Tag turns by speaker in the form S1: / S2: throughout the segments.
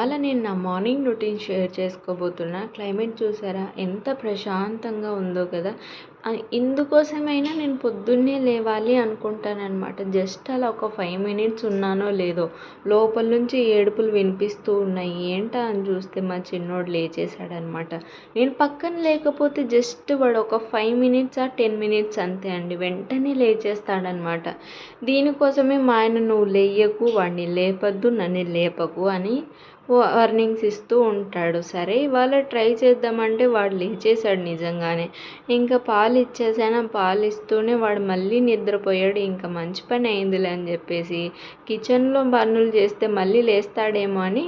S1: ఇవాళ నేను నా మార్నింగ్ రొటీన్ షేర్ చేసుకోబోతున్నా. క్లైమేట్ చూసారా ఎంత ప్రశాంతంగా ఉందో కదా! ఇందుకోసమైనా నేను పొద్దున్నే లేవాలి అనుకుంటాననమాట. జస్ట్ అలా ఒక 5 మినిట్స్ ఉన్నానో లేదో లోపల నుంచి ఏడుపులు వినిపిస్తూ ఉన్నాయి. ఏంటా అని చూస్తే మా చిన్నోడు లేచేశాడనమాట. నేను పక్కన లేకపోతే జస్ట్ వాడు ఒక 5 మినిట్స్ 10 మినిట్స్ అంతే అండి, వెంటనే లేచేస్తాడనమాట. దీనికోసమే మా ఆయన నువ్వు లేయకు, వాడిని లేపద్దు, నన్ను లేపకు అని వార్నింగ్స్ ఇస్తూ ఉంటాడు. సరే ఇవాళ ట్రై చేద్దామంటే వాడు లేచేశాడు నిజంగానే. ఇంకా పాలు ఇచ్చేసాను, పాలు ఇస్తూనే వాడు మళ్ళీ నిద్రపోయాడు. ఇంకా మంచి పని అయిందిలే అని చెప్పేసి కిచెన్లో పనులు చేస్తే మళ్ళీ లేస్తాడేమో అని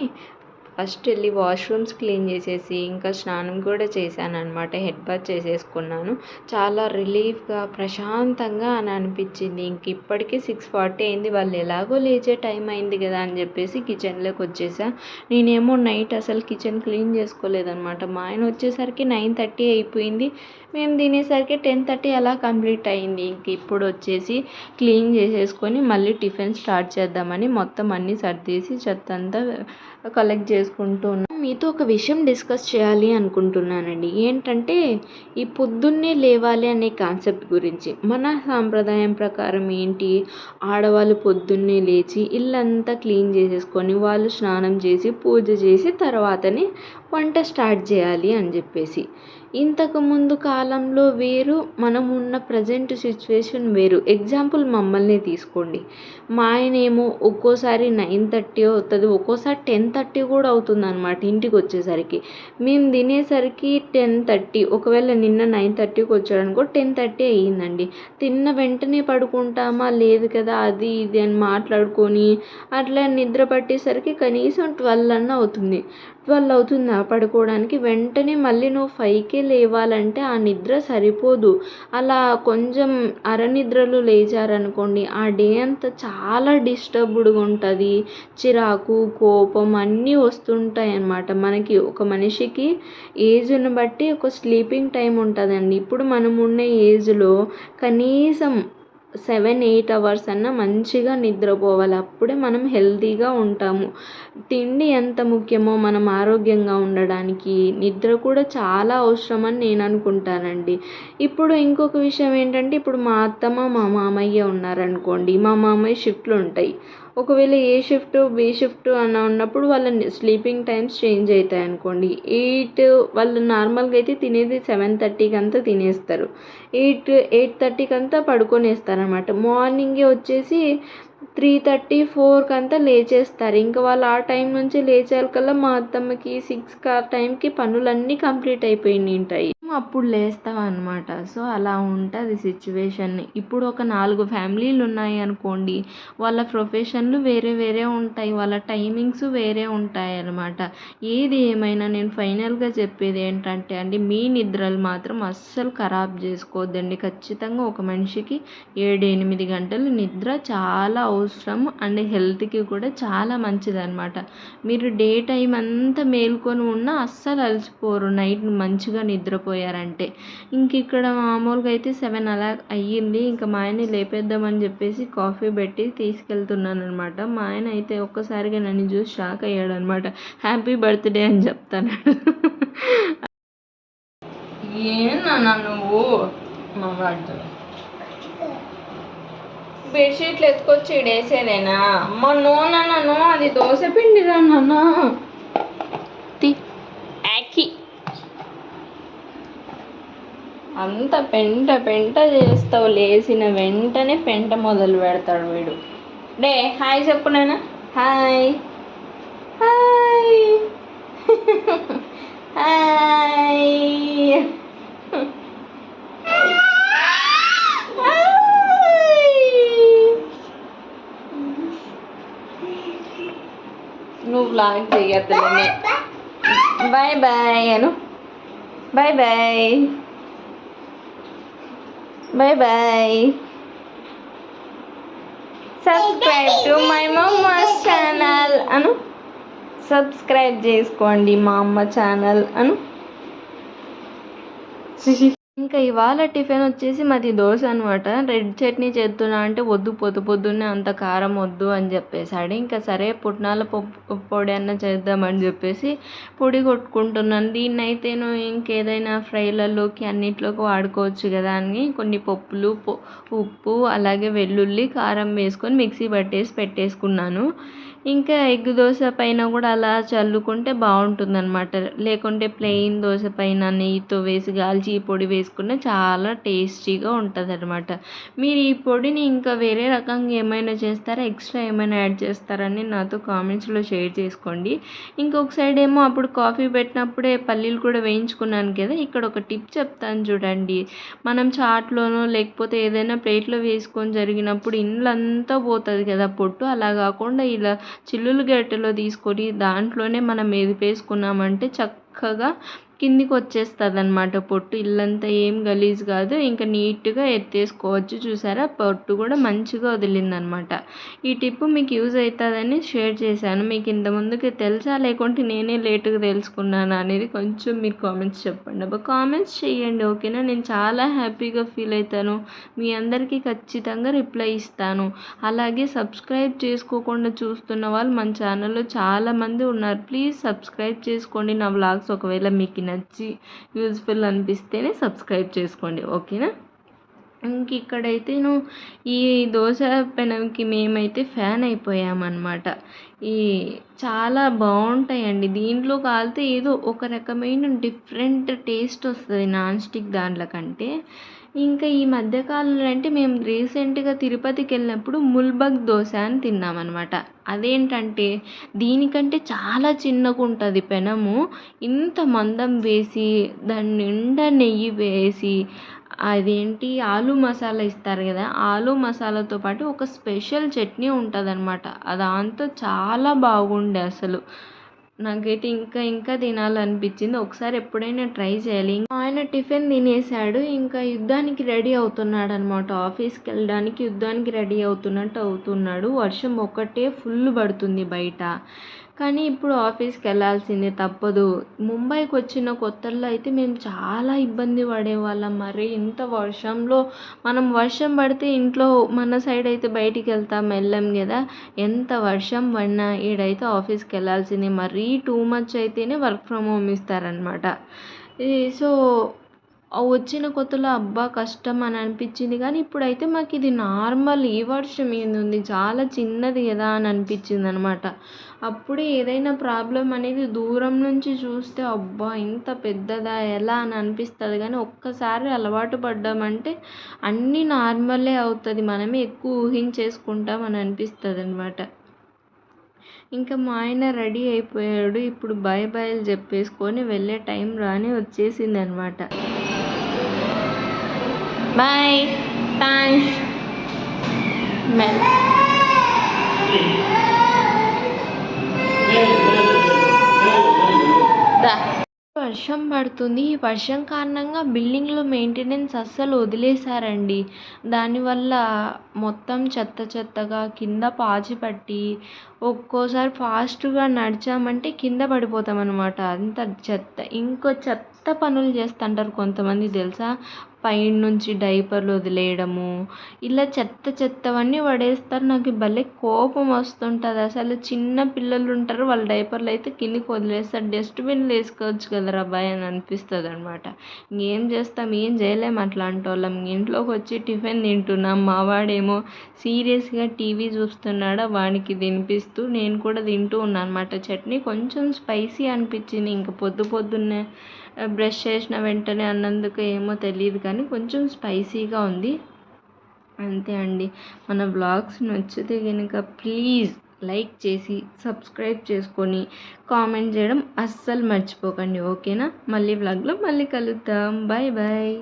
S1: ఫస్ట్ వెళ్ళి వాష్రూమ్స్ క్లీన్ చేసేసి ఇంకా స్నానం కూడా చేశానమాట. హెడ్ బాత్ చేసేసుకున్నాను. చాలా రిలీఫ్గా ప్రశాంతంగా అని అనిపించింది. ఇంక ఇప్పటికీ 6:40 అయింది. వాళ్ళు ఎలాగో లేచే టైం అయింది కదా అని చెప్పేసి కిచెన్లోకి వచ్చేసా. నేనేమో నైట్ అసలు కిచెన్ క్లీన్ చేసుకోలేదన్నమాట. మా ఆయన వచ్చేసరికి 9:30 అయిపోయింది. మేము తినేసరికి 10:30 అలా కంప్లీట్ అయింది. ఇంక ఇప్పుడు వచ్చేసి క్లీన్ చేసేసుకొని మళ్ళీ టిఫిన్ స్టార్ట్ చేద్దామని మొత్తం అన్నీ సర్దేసి చెత్త అంతా కలెక్ట్ చేసుకుంటూ ఉన్నాను. మీతో ఒక విషయం డిస్కస్ చేయాలి అనుకుంటున్నానండి. ఏంటంటే ఈ పొద్దున్నే లేవాలి అనే కాన్సెప్ట్ గురించి. మన సాంప్రదాయం ప్రకారం ఏంటి, ఆడవాళ్ళు పొద్దున్నే లేచి ఇల్లంతా క్లీన్ చేసేసుకొని వాళ్ళు స్నానం చేసి పూజ చేసి తర్వాతనే వంట స్టార్ట్ చేయాలి అని చెప్పేసి. ఇంతకుముందు కాలంలో వేరు, మనం ఉన్న ప్రజెంట్ సిచ్యువేషన్ వేరు. ఎగ్జాంపుల్ మమ్మల్ని తీసుకోండి. మా ఆయన ఏమో ఒక్కోసారి 9:30 అవుతుంది, ఒక్కోసారి 10:30 కూడా అవుతుంది అనమాట ఇంటికి వచ్చేసరికి. మేము తినేసరికి 10:30, ఒకవేళ నిన్న 9:30కి వచ్చాడనుకో 10:30 అయ్యిందండి. తిన్న వెంటనే పడుకుంటామా లేదు కదా, అది ఇది అని మాట్లాడుకొని అట్లా నిద్ర పట్టేసరికి కనీసం 12 అన్న అవుతుంది. 12 అవుతుందా పడుకోవడానికి. వెంటనే మళ్ళీ నువ్వు 5కే లేవాలంటే ఆ నిద్ర సరిపోదు. అలా కొంచెం అరనిద్రలు లేచారనుకోండి ఆ డే అంతా చాలా డిస్టర్బ్డ్గా ఉంటుంది. చిరాకు, కోపం అన్నీ వస్తుంటాయి అన్నమాట. మనకి ఒక మనిషికి ఏజ్ని బట్టి ఒక స్లీపింగ్ టైం ఉంటుందండి. ఇప్పుడు మనం ఉన్న ఏజ్లో కనీసం 7-8 అవర్స్ అన్నా మంచిగా నిద్రపోవాలి. అప్పుడే మనం హెల్తీగా ఉంటాము. తిండి ఎంత ముఖ్యమో మనం ఆరోగ్యంగా ఉండడానికి నిద్ర కూడా చాలా అవసరమని నేను అనుకుంటానండి. ఇప్పుడు ఇంకొక విషయం ఏంటంటే, ఇప్పుడు మా అత్తమ్మ మా మామయ్య ఉన్నారనుకోండి. మా మామయ్య షిఫ్ట్లు ఉంటాయి. ఒకవేళ ఏ షిఫ్ట్ బి షిఫ్ట్ అన్న ఉన్నప్పుడు వాళ్ళ స్లీపింగ్ టైమ్స్ చేంజ్ అవుతాయి అనుకోండి. 8 వాళ్ళు నార్మల్గా అయితే తినేది 7:30కి అంతా తినేస్తారు. 8-8:30కి అంతా పడుకొనేస్తారనమాట. మార్నింగే వచ్చేసి 3:30-4కి అంతా లేచేస్తారు. ఇంకా వాళ్ళు ఆ టైం నుంచి లేచేకల్లా మా అత్తమ్మకి 6కి ఆ టైంకి పనులన్నీ కంప్లీట్ అయిపోయి ఉంటాయి. అప్పుడు లేస్తాం అనమాట. సో అలా ఉంటుంది సిచ్యువేషన్. ఇప్పుడు ఒక 4 ఫ్యామిలీలు ఉన్నాయి అనుకోండి. వాళ్ళ ప్రొఫెషన్లు వేరే వేరే ఉంటాయి, వాళ్ళ టైమింగ్స్ వేరే ఉంటాయి అన్నమాట. ఏది ఏమైనా నేను ఫైనల్గా చెప్పేది ఏంటంటే అండి, మీ నిద్రలు మాత్రం అస్సలు ఖరాబ్ చేసుకోవద్దండి. ఖచ్చితంగా ఒక మనిషికి 7-8 గంటలు నిద్ర చాలా అవసరం అండ్ హెల్త్కి కూడా చాలా మంచిదన్నమాట. మీరు డే టైం అంతా మేల్కొని ఉన్నా అస్సలు అలసిపోరు నైట్ మంచిగా నిద్రపోయారంటే. ఇంక ఇక్కడ మామూలుగా అయితే 7 అలా అయ్యింది. ఇంకా మా ఆయన్ని లేపేద్దామని చెప్పేసి కాఫీ పెట్టి తీసుకెళ్తున్నాను అనమాట. మా ఆయన అయితే ఒక్కసారిగా నన్ను చూసి షాక్ అయ్యాడు అనమాట. హ్యాపీ బర్త్డే అని చెప్తాను. ఏనా నువ్వు మా వాడితో బెడ్షీట్లు ఎత్తుకొచ్చి వేసేదేనా? అమ్మ నో నాన్న, అది దోశ పిండిరా నాన్న. యాకి అంత పెంట పెంట చేస్తావు, లేచిన వెంటనే పెంట మొదలు పెడతాడు వీడు. డే హాయ్ చెప్పు నాన్న. Hi hi hi. నువ్వు వ్లాగ్ చెయ్యద్దులే. బాయ్ బాయ్ అను. Bye bye bye bye. Subscribe to my mamma's channel అను. సబ్స్క్రైబ్ చేసుకోండి మా అమ్మ ఛానల్ అను. ఇంకా ఇవాళ టిఫిన్ వచ్చేసి మాది దోస అనమాట. రెడ్ చట్నీ చేద్దునా అంటే వద్దు పొద్దున్నే అంత కారం వద్దు అని చెప్పేసాడు. ఇంకా సరే పుట్నాల పొడి అన్నా చేద్దామని చెప్పేసి పొడి కొట్టుకుంటున్నాను. దీన్నైతేను ఇంకేదైనా ఫ్రైలలోకి అన్నిట్లోకి వాడుకోవచ్చు కదా అని కొన్ని పప్పులు, ఉప్పు, అలాగే వెల్లుల్లి, కారం వేసుకొని మిక్సీ పెట్టేసుకున్నాను. ఇంకా ఎగ్ దోస పైన కూడా అలా చల్లుకుంటే బాగుంటుందన్నమాట. లేకుంటే ప్లెయిన్ దోస పైన నెయ్యితో వేసి గాల్చి పొడి వేసుకున్న చాలా టేస్టీగా ఉంటుందన్నమాట. మీరు ఈ పొడిని ఇంకా వేరే రకంగా ఏమైనా చేస్తారా, ఎక్స్ట్రా ఏమైనా యాడ్ చేస్తారని నాతో కామెంట్స్లో షేర్ చేసుకోండి. ఇంకొక సైడ్ ఏమో అప్పుడు కాఫీ పెట్టినప్పుడే పల్లీలు కూడా వేయించుకున్నాను కదా. ఇక్కడ ఒక టిప్ చెప్తాను చూడండి. మనం చాట్లోనో లేకపోతే ఏదైనా ప్లేట్లో వేసుకొని జరిగినప్పుడు ఇండ్లంతా పోతుంది కదా పొట్టు. అలా కాకుండా ఇలా చిల్లులు గరిటెలో తీసుకొని దాంట్లోనే మనం మెదిపేసుకున్నామంటే చక్కగా కిందికి వచ్చేస్తుందన్నమాట పొట్టు. ఇల్లంతా ఏం గలీజ్ కాదు. ఇంకా నీట్గా ఎత్తేసుకోవచ్చు. చూసారా, పొట్టు కూడా మంచిగా వదిలిందనమాట. ఈ టిప్ మీకు యూజ్ అవుతుందని షేర్ చేశాను. మీకు ఇంతకుముందుకి తెలుసా, లేకుంటే నేనే లేటుగా తెలుసుకున్నాను అనేది కొంచెం మీరు కామెంట్స్ చెప్పండి. కామెంట్స్ చేయండి, ఓకేనా. నేను చాలా హ్యాపీగా ఫీల్ అవుతాను. మీ అందరికీ ఖచ్చితంగా రిప్లై ఇస్తాను. అలాగే సబ్స్క్రైబ్ చేసుకోకుండా చూస్తున్న వాళ్ళు మన ఛానల్లో చాలామంది ఉన్నారు. ప్లీజ్ సబ్స్క్రైబ్ చేసుకోండి. నా వ్లాగ్స్ ఒకవేళ మీకు నచ్చి యూజ్ఫుల్ అనిపిస్తేనే సబ్స్క్రైబ్ చేసుకోండి, ఓకేనా. ఇంక ఇక్కడైతేను ఈ దోశ పెనంకి మేమైతే ఫ్యాన్ అయిపోయామన్నమాట. ఈ చాలా బాగుంటాయండి. దీంట్లో కాలితే ఏదో ఒక రకమైన డిఫరెంట్ టేస్ట్ వస్తుంది నాన్ స్టిక్ దాంట్లో కంటే. ఇంకా ఈ మధ్యకాలంలో అంటే మేము రీసెంట్గా తిరుపతికి వెళ్ళినప్పుడు ముల్బగ్ దోశ అని తిన్నామన్నమాట. అదేంటంటే దీనికంటే చాలా చిన్నగా ఉంటుంది పెనము. ఇంత మందం వేసి దాని నిండా నెయ్యి వేసి అదేంటి ఆలు మసాలా ఇస్తారు కదా, ఆలు మసాలాతో పాటు ఒక స్పెషల్ చట్నీ ఉంటుందన్నమాట. దాంతో చాలా బాగుండే అసలు. నాకైతే ఇంకా తినాలనిపించింది. ఒకసారి ఎప్పుడైనా ట్రై చేయాలి. ఆయన టిఫిన్ తినేసాడు. ఇంకా యుద్ధానికి రెడీ అవుతున్నాడు అనమాట. ఆఫీస్కి వెళ్ళడానికి యుద్ధానికి రెడీ అవుతున్నాడు. వర్షం ఒక్కటే ఫుల్ పడుతుంది బయట. కానీ ఇప్పుడు ఆఫీస్కి వెళ్ళాల్సిందే, తప్పదు. ముంబైకి వచ్చిన కొత్తల్లో అయితే మేము చాలా ఇబ్బంది పడేవాళ్ళం. మరి ఇంత వర్షంలో మనం వర్షం పడితే ఇంట్లో మన సైడ్ అయితే బయటికి వెళ్ళం కదా. ఎంత వర్షం పడినా ఈడైతే ఆఫీస్కి వెళ్ళాల్సిందే. మరీ టూ మచ్ అయితేనే వర్క్ ఫ్రమ్ హోమ్ ఇస్తారనమాట. సో వచ్చిన కొత్తలో అబ్బా కష్టం అని అనిపించింది. కానీ ఇప్పుడైతే మాకు ఇది నార్మల్. ఈ వర్షం ఏంది చాలా చిన్నది కదా అని అనిపించింది అనమాట. అప్పుడే ఏదైనా ప్రాబ్లం అనేది దూరం నుంచి చూస్తే అబ్బా ఇంత పెద్దదా ఎలా అని అనిపిస్తుంది. కానీ ఒక్కసారి అలవాటు పడ్డామంటే అన్నీ నార్మలే అవుతుంది. మనమే ఎక్కువ ఊహించేసుకుంటాం అని అనిపిస్తుంది అనమాట. ఇంకా మా ఆయన రెడీ అయిపోయాడు. ఇప్పుడు బాయ్లు చెప్పేసుకొని వెళ్ళే టైం రాని వచ్చేసింది అనమాట. Bye, thanks. వర్షం పడుతుంది. ఈ వర్షం కారణంగా బిల్డింగ్లో మెయింటెనెన్స్ అస్సలు వదిలేశారండి. దానివల్ల మొత్తం చెత్తగా కింద పాచి పట్టి ఒక్కోసారి ఫాస్ట్గా నడిచామంటే కింద పడిపోతాం అనమాట. అంత చెత్త. ఇంకో చెత్త పనులు చేస్తుంటారు కొంతమంది తెలుసా. పైనుంచి డైపర్లు వదిలేయడము, ఇలా చెత్తవన్నీ పడేస్తారు. నాకు భలే కోపం వస్తుంటుంది అసలు. చిన్న పిల్లలు ఉంటారు, వాళ్ళ డైపర్లు అయితే కిందికి వదిలేస్తారు. డస్ట్బిన్లో వేసుకోవచ్చు కదరా బాయ్ అని అనిపిస్తుంది అనమాట. ఇంకేం చేస్తాం, ఏం చేయలేము అట్లాంటి వాళ్ళం. ఇంట్లోకి వచ్చి టిఫిన్ తింటున్నాం. మావాడేమో సీరియస్గా టీవీ చూస్తున్నాడా, వానికి తినిపిస్తూ నేను కూడా తింటూ ఉన్నాను అనమాట. చట్నీ కొంచెం స్పైసీ అనిపించింది. ఇంకా పొద్దున్నే బ్రష్ చేసిన వెంటనే అన్నందుకు ఏమో తెలియదు కానీ కొంచెం స్పైసీగా ఉంది. అంతే అండి. మన వ్లాగ్స్ నచ్చితే కనుక ప్లీజ్ లైక్ చేసి సబ్స్క్రైబ్ చేసుకొని కామెంట్ చేయడం అస్సలు మర్చిపోకండి, ఓకేనా. మళ్ళీ వ్లాగ్లో మళ్ళీ కలుద్దాం. బాయ్.